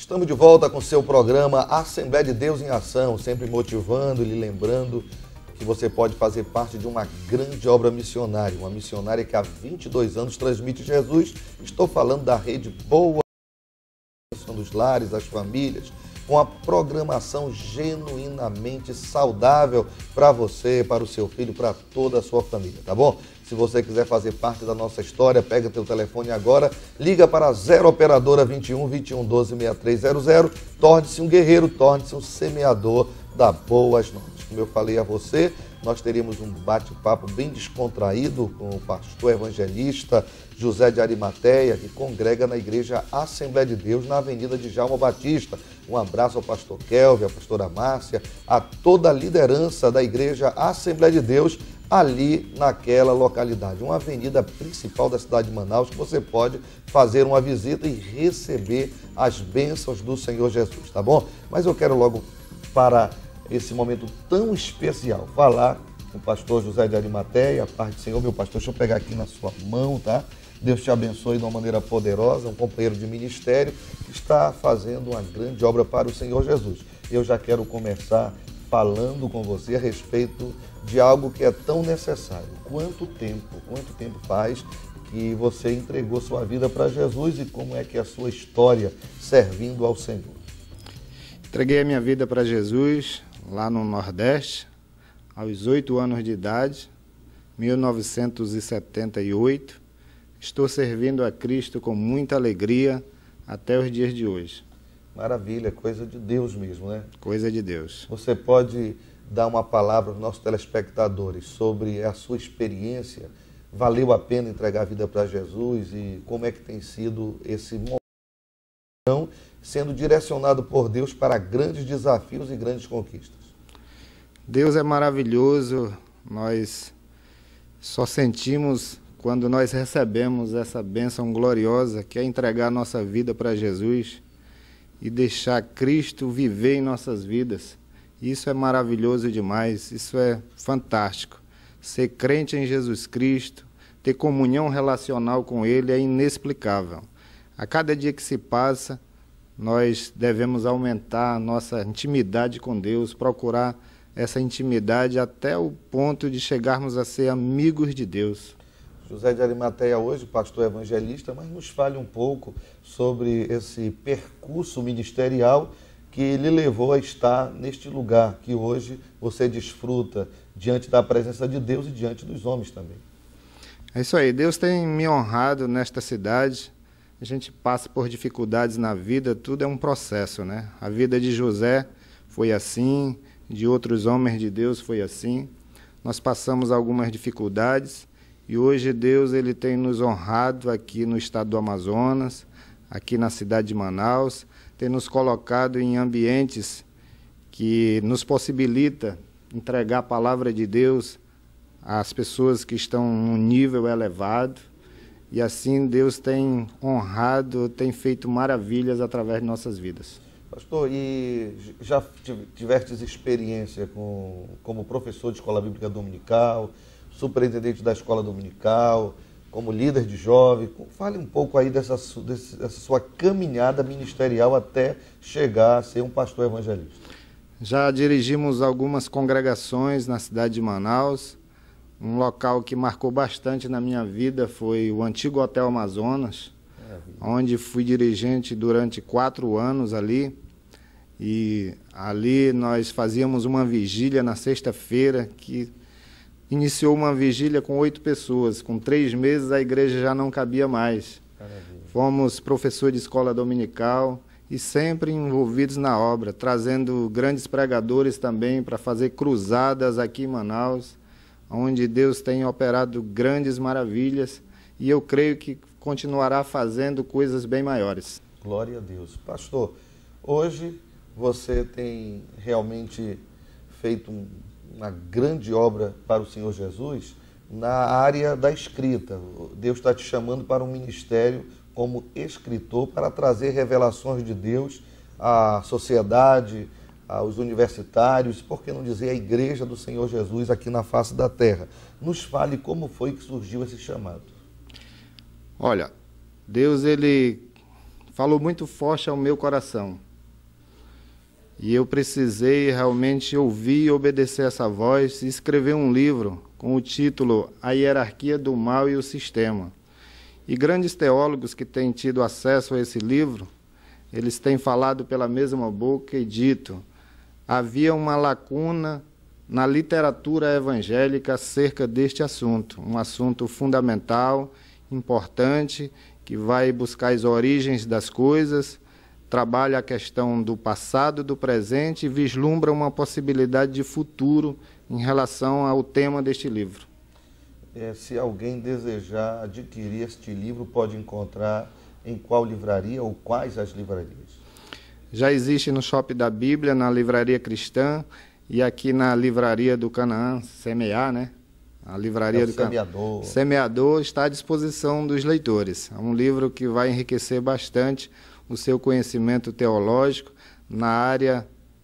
Estamos de volta com o seu programa Assembleia de Deus em Ação, sempre motivando e lhe lembrando que você pode fazer parte de uma grande obra missionária, uma missionária que há 22 anos transmite Jesus. Estou falando da Rede Boa dos Lares, das famílias, com a programação genuinamente saudável para você, para o seu filho, para toda a sua família, tá bom? Se você quiser fazer parte da nossa história, pega teu telefone agora, liga para 0 operadora 21 21 12 6300, torne-se um guerreiro, torne-se um semeador da Boas Novas. Como eu falei a você, nós teríamos um bate-papo bem descontraído com o pastor evangelista José de Arimateia, que congrega na Igreja Assembleia de Deus, na Avenida de Djalma Batista. Um abraço ao pastor Kelvin, à pastora Márcia, a toda a liderança da Igreja Assembleia de Deus, ali naquela localidade, uma avenida principal da cidade de Manaus, que você pode fazer uma visita e receber as bênçãos do Senhor Jesus, tá bom? Mas eu quero logo, para esse momento tão especial, falar com o pastor José de Arimateia. A paz do Senhor, meu pastor, deixa eu pegar aqui na sua mão, tá? Deus te abençoe de uma maneira poderosa, um companheiro de ministério que está fazendo uma grande obra para o Senhor Jesus. Eu já quero começar falando com você a respeito de algo que é tão necessário. Quanto tempo faz que você entregou sua vida para Jesus e como é que é a sua história servindo ao Senhor? Entreguei a minha vida para Jesus lá no Nordeste, aos 8 anos de idade, 1978. Estou servindo a Cristo com muita alegria até os dias de hoje. Maravilha, coisa de Deus mesmo, né? Coisa de Deus. Você pode dar uma palavra aos nossos telespectadores sobre a sua experiência? Valeu a pena entregar a vida para Jesus e como é que tem sido esse momento sendo direcionado por Deus para grandes desafios e grandes conquistas? Deus é maravilhoso, nós só sentimos quando nós recebemos essa bênção gloriosa que é entregar a nossa vida para Jesus e deixar Cristo viver em nossas vidas. Isso é maravilhoso demais, isso é fantástico. Ser crente em Jesus Cristo, ter comunhão relacional com Ele é inexplicável. A cada dia que se passa, nós devemos aumentar a nossa intimidade com Deus, procurar essa intimidade até o ponto de chegarmos a ser amigos de Deus. José de Arimateia hoje, pastor evangelista, mas nos fale um pouco sobre esse percurso ministerial que lhe levou a estar neste lugar que hoje você desfruta diante da presença de Deus e diante dos homens também. É isso aí, Deus tem me honrado nesta cidade. A gente passa por dificuldades na vida, tudo é um processo, né? A vida de José foi assim, de outros homens de Deus foi assim. Nós passamos algumas dificuldades e hoje Deus ele tem nos honrado aqui no estado do Amazonas, aqui na cidade de Manaus, tem nos colocado em ambientes que nos possibilita entregar a palavra de Deus às pessoas que estão num nível elevado. E assim Deus tem honrado, tem feito maravilhas através de nossas vidas. Pastor, e já tivestes experiência como professor de escola bíblica dominical, superintendente da escola dominical, como líder de jovem? Fale um pouco aí dessa sua caminhada ministerial até chegar a ser um pastor evangelista. Já dirigimos algumas congregações na cidade de Manaus. Um local que marcou bastante na minha vida foi o antigo Hotel Amazonas, onde fui dirigente durante 4 anos ali. E ali nós fazíamos uma vigília na sexta-feira, que iniciou uma vigília com 8 pessoas. Com 3 meses a igreja já não cabia mais. Maravilha. Fomos professor de escola dominical e sempre envolvidos na obra, trazendo grandes pregadores também para fazer cruzadas aqui em Manaus, onde Deus tem operado grandes maravilhas e eu creio que continuará fazendo coisas bem maiores. Glória a Deus. Pastor, hoje você tem realmente feito uma grande obra para o Senhor Jesus na área da escrita. Deus está te chamando para um ministério como escritor para trazer revelações de Deus à sociedade, aos universitários, por que não dizer a igreja do Senhor Jesus aqui na face da terra. Nos fale como foi que surgiu esse chamado. Olha, Deus ele falou muito forte ao meu coração. E eu precisei realmente ouvir e obedecer essa voz e escrever um livro com o título A Hierarquia do Mal e o Sistema. E grandes teólogos que têm tido acesso a esse livro, eles têm falado pela mesma boca e dito: havia uma lacuna na literatura evangélica acerca deste assunto, um assunto fundamental, importante, que vai buscar as origens das coisas, trabalha a questão do passado, do presente e vislumbra uma possibilidade de futuro em relação ao tema deste livro. Se alguém desejar adquirir este livro, pode encontrar em qual livraria ou quais as livrarias? Já existe no Shopping da Bíblia, na Livraria Cristã e aqui na Livraria do Canaã, Semear, né? A Livraria do Semeador. Semeador está à disposição dos leitores. É um livro que vai enriquecer bastante o seu conhecimento teológico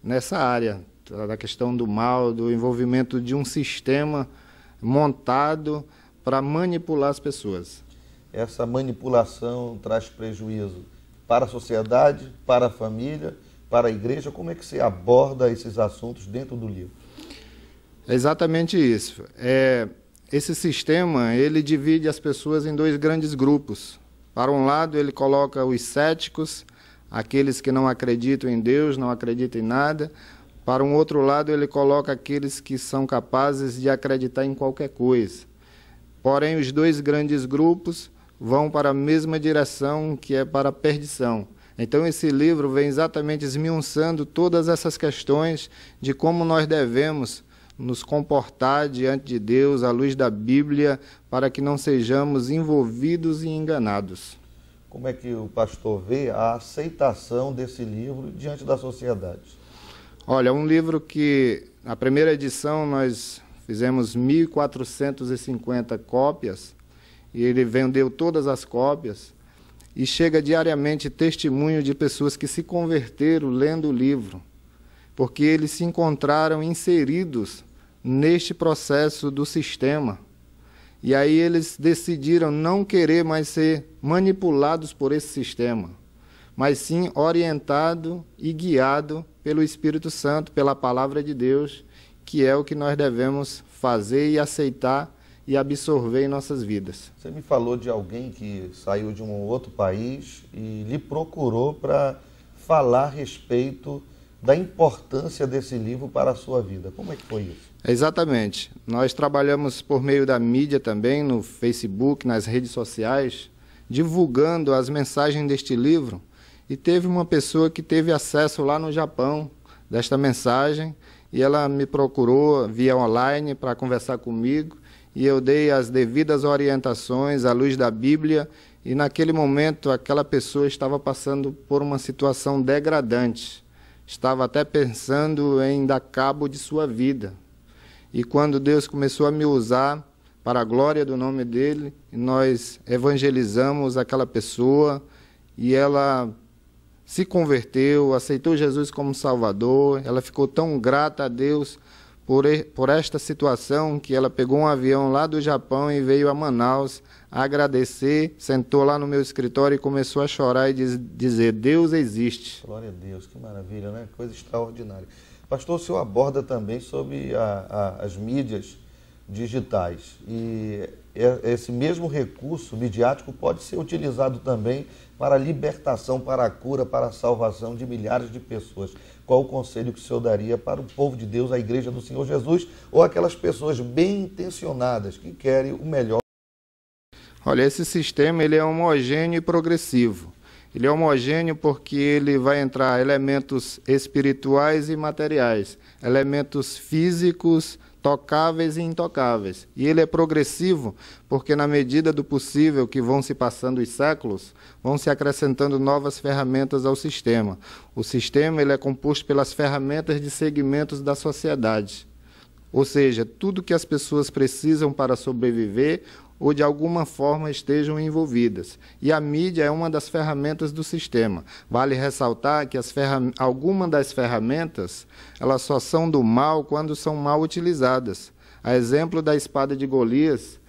nessa área da questão do mal, do envolvimento de um sistema montado para manipular as pessoas. Essa manipulação traz prejuízo para a sociedade, para a família, para a igreja. Como é que você aborda esses assuntos dentro do livro? É exatamente isso. Esse sistema, ele divide as pessoas em dois grandes grupos. Para um lado, ele coloca os céticos, aqueles que não acreditam em Deus, não acreditam em nada. Para um outro lado, ele coloca aqueles que são capazes de acreditar em qualquer coisa. Porém, os dois grandes grupos vão para a mesma direção, que é para a perdição. Então, esse livro vem exatamente esmiuçando todas essas questões de como nós devemos nos comportar diante de Deus, à luz da Bíblia, para que não sejamos envolvidos e enganados. Como é que o pastor vê a aceitação desse livro diante da sociedade? Olha, é um livro que, na primeira edição, nós fizemos 1.450 cópias, e ele vendeu todas as cópias, e chega diariamente testemunho de pessoas que se converteram lendo o livro, porque eles se encontraram inseridos neste processo do sistema. E aí eles decidiram não querer mais ser manipulados por esse sistema, mas sim orientado e guiado pelo Espírito Santo, pela Palavra de Deus, que é o que nós devemos fazer e aceitar e absorver em nossas vidas. Você me falou de alguém que saiu de um outro país e lhe procurou para falar a respeito da importância desse livro para a sua vida. Como é que foi isso? Exatamente. Nós trabalhamos por meio da mídia também, no Facebook, nas redes sociais, divulgando as mensagens deste livro. E teve uma pessoa que teve acesso lá no Japão desta mensagem, e ela me procurou via online para conversar comigo, e eu dei as devidas orientações à luz da Bíblia, e naquele momento aquela pessoa estava passando por uma situação degradante. Estava até pensando em dar cabo de sua vida. E quando Deus começou a me usar para a glória do nome dele, nós evangelizamos aquela pessoa e ela se converteu, aceitou Jesus como Salvador. Ela ficou tão grata a Deus por esta situação que ela pegou um avião lá do Japão e veio a Manaus agradecer, sentou lá no meu escritório e começou a chorar e dizer: Deus existe. Glória a Deus, que maravilha, né? Coisa extraordinária. Pastor, o senhor aborda também sobre as mídias digitais, e esse mesmo recurso midiático pode ser utilizado também para a libertação, para a cura, para a salvação de milhares de pessoas. Qual o conselho que o senhor daria para o povo de Deus, a igreja do Senhor Jesus, ou aquelas pessoas bem intencionadas que querem o melhor? Olha, esse sistema ele é homogêneo e progressivo. Ele é homogêneo porque ele vai entrar elementos espirituais e materiais, elementos físicos, tocáveis e intocáveis. E ele é progressivo porque, na medida do possível que vão se passando os séculos, vão se acrescentando novas ferramentas ao sistema. O sistema ele é composto pelas ferramentas de segmentos da sociedade. Ou seja, tudo que as pessoas precisam para sobreviver ou de alguma forma estejam envolvidas. E a mídia é uma das ferramentas do sistema. Vale ressaltar que algumas das ferramentas elas só são do mal quando são mal utilizadas. A exemplo da espada de Golias,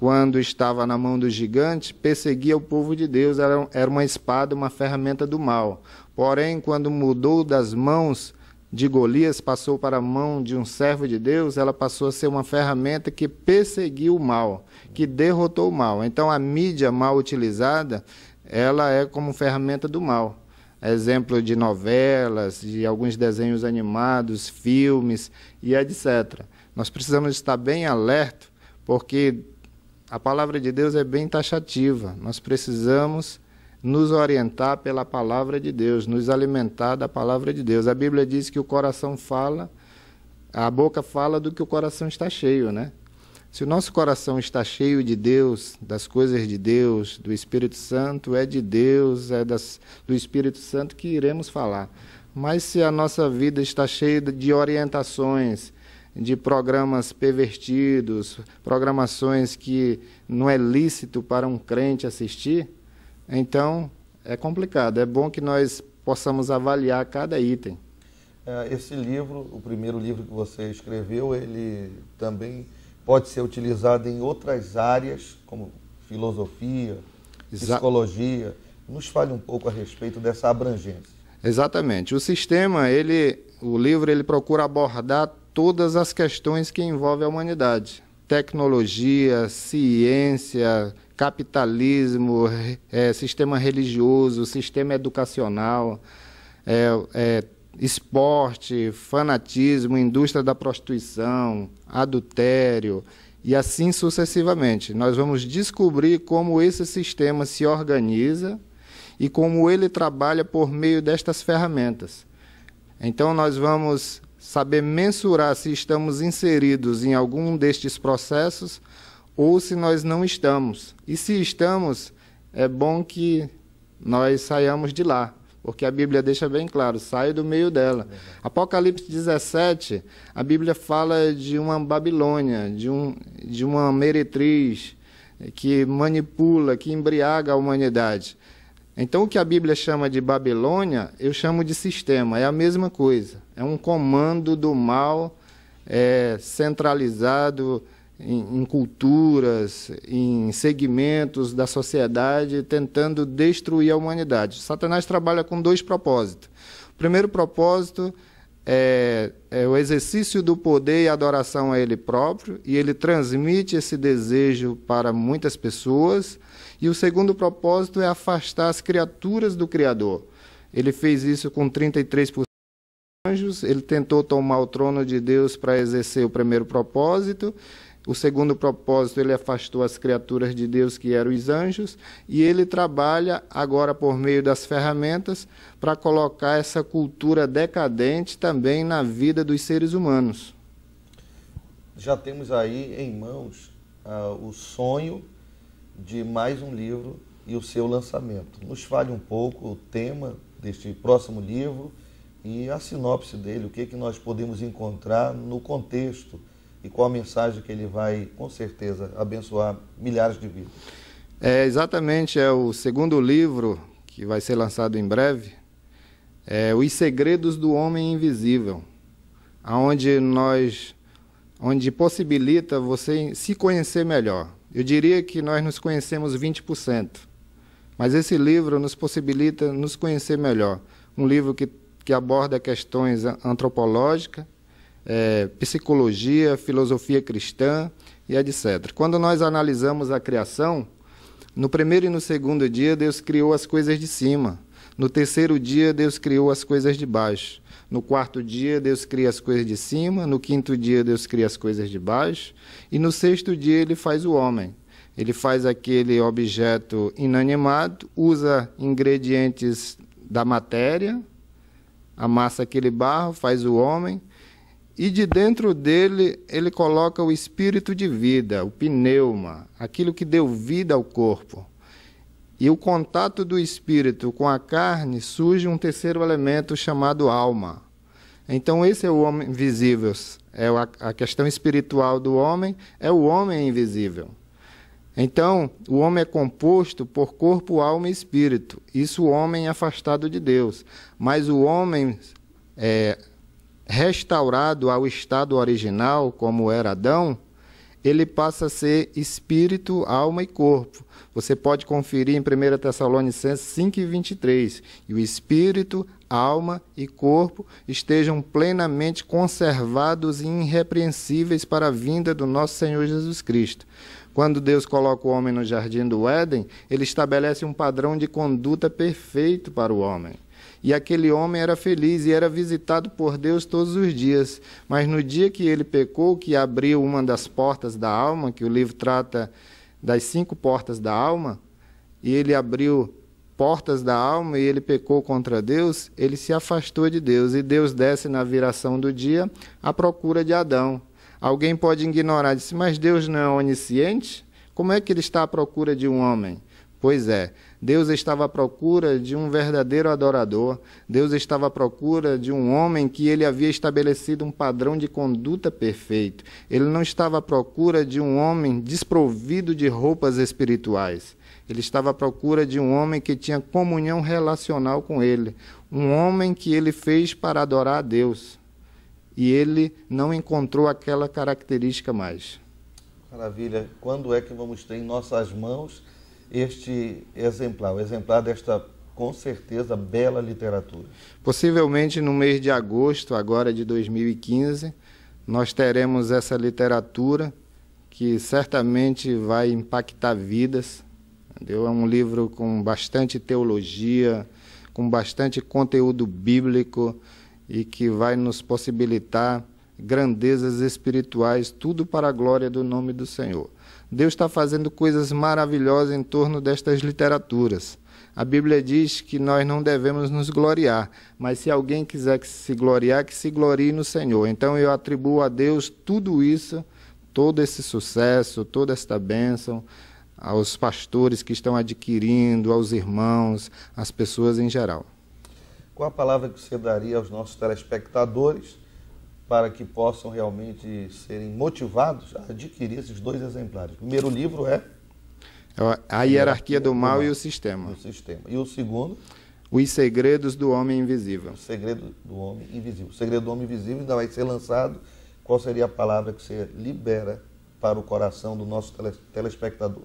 quando estava na mão do gigante, perseguia o povo de Deus, era uma espada, uma ferramenta do mal. Porém, quando mudou das mãos de Golias, passou para a mão de um servo de Deus, ela passou a ser uma ferramenta que perseguiu o mal, que derrotou o mal. Então, a mídia mal utilizada, ela é como ferramenta do mal. Exemplo de novelas, de alguns desenhos animados, filmes e etc. Nós precisamos estar bem alerta, porque a palavra de Deus é bem taxativa. Nós precisamos nos orientar pela palavra de Deus, nos alimentar da palavra de Deus. A Bíblia diz que o coração fala, a boca fala do que o coração está cheio, né? Se o nosso coração está cheio de Deus, das coisas de Deus, do Espírito Santo, é de Deus, do Espírito Santo que iremos falar. Mas se a nossa vida está cheia de orientações, de programas pervertidos, programações que não é lícito para um crente assistir, então é complicado. É bom que nós possamos avaliar cada item. Esse livro, o primeiro livro que você escreveu, ele também pode ser utilizado em outras áreas, como filosofia, psicologia. Nos fale um pouco a respeito dessa abrangência. Exatamente. O livro ele procura abordar todas as questões que envolvem a humanidade. Tecnologia, ciência, capitalismo, sistema religioso, sistema educacional, esporte, fanatismo, indústria da prostituição, adultério e assim sucessivamente. Nós vamos descobrir como esse sistema se organiza e como ele trabalha por meio destas ferramentas. Então nós vamos saber mensurar se estamos inseridos em algum destes processos ou se nós não estamos. E se estamos, é bom que nós saiamos de lá, porque a Bíblia deixa bem claro, sai do meio dela. Apocalipse 17, a Bíblia fala de uma Babilônia, de uma meretriz que manipula, que embriaga a humanidade. Então, o que a Bíblia chama de Babilônia, eu chamo de sistema, é a mesma coisa. É um comando do mal centralizado em culturas, em segmentos da sociedade, tentando destruir a humanidade. Satanás trabalha com dois propósitos. O primeiro propósito é o exercício do poder e adoração a ele próprio, e ele transmite esse desejo para muitas pessoas. E o segundo propósito é afastar as criaturas do Criador. Ele fez isso com 33% dos anjos, ele tentou tomar o trono de Deus para exercer o primeiro propósito. O segundo propósito, ele afastou as criaturas de Deus, que eram os anjos, e ele trabalha agora por meio das ferramentas para colocar essa cultura decadente também na vida dos seres humanos. Já temos aí em mãos o sonho de mais um livro e o seu lançamento. Nos fale um pouco o tema deste próximo livro e a sinopse dele, o que nós podemos encontrar no contexto e qual a mensagem que ele vai, com certeza, abençoar milhares de vidas. Exatamente, é o segundo livro que vai ser lançado em breve, Os Segredos do Homem Invisível, onde possibilita você se conhecer melhor. Eu diria que nós nos conhecemos 20%, mas esse livro nos possibilita nos conhecer melhor. Um livro que aborda questões antropológicas, psicologia, filosofia cristã e etc. Quando nós analisamos a criação, no primeiro e no segundo dia, Deus criou as coisas de cima. No terceiro dia, Deus criou as coisas de baixo. No quarto dia, Deus cria as coisas de cima. No quinto dia, Deus cria as coisas de baixo. E no sexto dia, ele faz o homem. Ele faz aquele objeto inanimado, usa ingredientes da matéria, amassa aquele barro, faz o homem, e de dentro dele ele coloca o espírito de vida, o pneuma, aquilo que deu vida ao corpo. E o contato do espírito com a carne surge um terceiro elemento chamado alma. Então esse é o homem invisível, a questão espiritual do homem é o homem invisível. Então, o homem é composto por corpo, alma e espírito. Isso o homem é afastado de Deus. Mas o homem restaurado ao estado original, como era Adão, ele passa a ser espírito, alma e corpo. Você pode conferir em 1 Tessalonicenses 5:23. E o espírito, alma e corpo estejam plenamente conservados e irrepreensíveis para a vinda do nosso Senhor Jesus Cristo. Quando Deus coloca o homem no jardim do Éden, ele estabelece um padrão de conduta perfeito para o homem. E aquele homem era feliz e era visitado por Deus todos os dias. Mas no dia que ele pecou, que abriu uma das portas da alma, que o livro trata das 5 portas da alma, e ele abriu portas da alma e ele pecou contra Deus, ele se afastou de Deus. E Deus desce na viração do dia à procura de Adão. Alguém pode ignorar, disse, mas Deus não é onisciente? Como é que ele está à procura de um homem? Pois é, Deus estava à procura de um verdadeiro adorador. Deus estava à procura de um homem que ele havia estabelecido um padrão de conduta perfeito. Ele não estava à procura de um homem desprovido de roupas espirituais. Ele estava à procura de um homem que tinha comunhão relacional com ele. Um homem que ele fez para adorar a Deus. E ele não encontrou aquela característica mais. Maravilha. Quando é que vamos ter em nossas mãos este exemplar, o exemplar desta, com certeza, bela literatura? Possivelmente no mês de agosto, agora de 2015, nós teremos essa literatura que certamente vai impactar vidas. Entendeu? É um livro com bastante teologia, com bastante conteúdo bíblico e que vai nos possibilitar grandezas espirituais, tudo para a glória do nome do Senhor. Deus está fazendo coisas maravilhosas em torno destas literaturas. A Bíblia diz que nós não devemos nos gloriar, mas se alguém quiser que se gloriar, que se glorie no Senhor. Então eu atribuo a Deus tudo isso, todo esse sucesso, toda esta bênção, aos pastores que estão adquirindo, aos irmãos, às pessoas em geral. Qual a palavra que você daria aos nossos telespectadores para que possam realmente serem motivados a adquirir esses 2 exemplares? O primeiro livro é A Hierarquia do Mal e o Sistema. E o segundo? Os Segredos do Homem Invisível. O Segredo do Homem Invisível. O Segredo do Homem Invisível ainda vai ser lançado. Qual seria a palavra que você libera para o coração do nosso telespectador?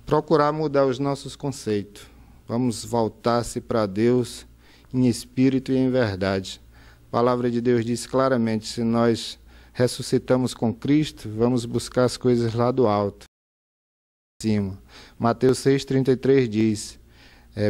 Procurar mudar os nossos conceitos. Vamos voltar-se para Deus em espírito e em verdade. A palavra de Deus diz claramente, se nós ressuscitamos com Cristo, vamos buscar as coisas lá do alto, cima. Mateus 6,33 diz,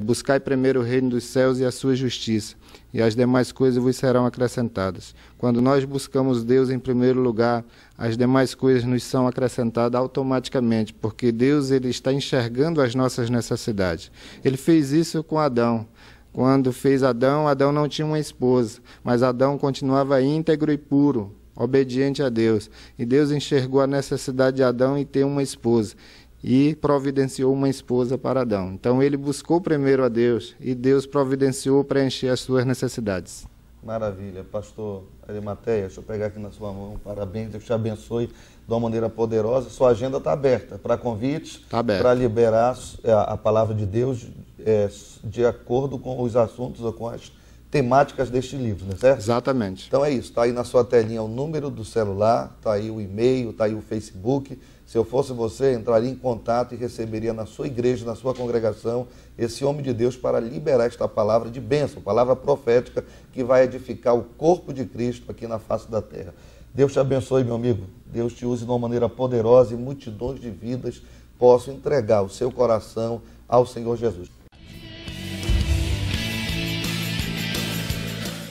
buscai primeiro o reino dos céus e a sua justiça, e as demais coisas vos serão acrescentadas. Quando nós buscamos Deus em primeiro lugar, as demais coisas nos são acrescentadas automaticamente, porque Deus ele está enxergando as nossas necessidades. Ele fez isso com Adão. Quando fez Adão, Adão não tinha uma esposa, mas Adão continuava íntegro e puro, obediente a Deus. E Deus enxergou a necessidade de Adão em ter uma esposa e providenciou uma esposa para Adão. Então ele buscou primeiro a Deus e Deus providenciou para encher as suas necessidades. Maravilha. Pastor Arimateia, deixa eu pegar aqui na sua mão. Parabéns, Deus te abençoe de uma maneira poderosa. Sua agenda está aberta para convites, para liberar a palavra de Deus de acordo com os assuntos ou com as temáticas deste livro, não é certo? Exatamente. Então é isso, está aí na sua telinha o número do celular, está aí o e-mail, está aí o Facebook. Se eu fosse você, entraria em contato e receberia na sua igreja, na sua congregação, esse homem de Deus para liberar esta palavra de bênção, palavra profética que vai edificar o corpo de Cristo aqui na face da terra. Deus te abençoe, meu amigo. Deus te use de uma maneira poderosa e multidões de vidas possam entregar o seu coração ao Senhor Jesus.